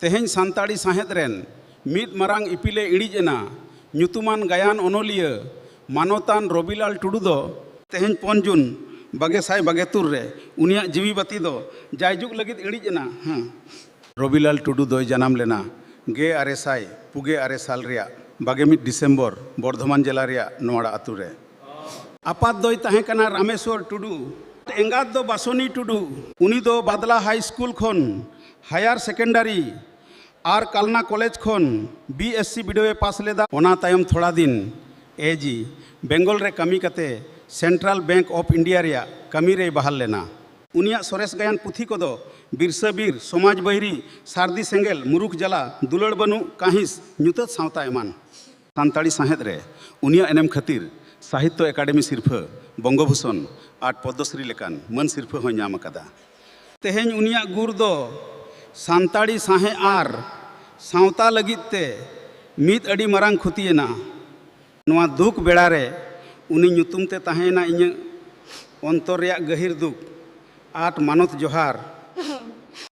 तेहें सान्ताड़ी साहेद rain मीद Marang इपिले इड़िज एना ᱧᱩᱛᱩᱢᱟᱱ गायन ओनोलिया मानवतान रबिलाल टुडू दो तेहें 5 जून 2022 रे उनिया जीवी बाती दो जायजुग लगित इड़िज एना। रबिलाल टुडू दो जनाम लेना 1924 साल रिया 21 डिसेम्बर बर्धमान जिला रिया नोवाड़ा आतु रे। आपात दोय ताहें कना रामेश्वर टुडू एंगात दो बासोनी टुडू उनी दो बादला हाई स्कूल खोन हायर सेकेंडरी और कालना कॉलेज खोन BSc बीडीओ पास लेदा। ओना तायम थोड़ा दिन एजी बेंगल रे कमी कते सेंट्रल बैंक ऑफ इंडिया रिया कमी रे बहाल लेना। उनिया सोरेस गायन पुथी को दो बिरसा बीर समाज बहिरी सारदी सेंगेल मुरुख जला दुलड़ बनु काहिस ᱧᱩᱛᱟᱹᱛ सावता एमान। सान्ताड़ी साहेद रे उनिया एनेम खातिर साहित्य एकाडेमी सिरफा बंगभूषण और पद्मश्री लेकान मन सिरफा हो नाम अकादा। तेहें उनिया गुर दो सान्ताड़ी साहे आर सावता लगित ते मीत अड़ी मरांग खुतियेना। नवा दुख बेड़ा रे उनी ᱧᱩᱛᱩᱢ ते ताहेना इᱧ अंतर रेया गहिर दुख आट मानत जोहार।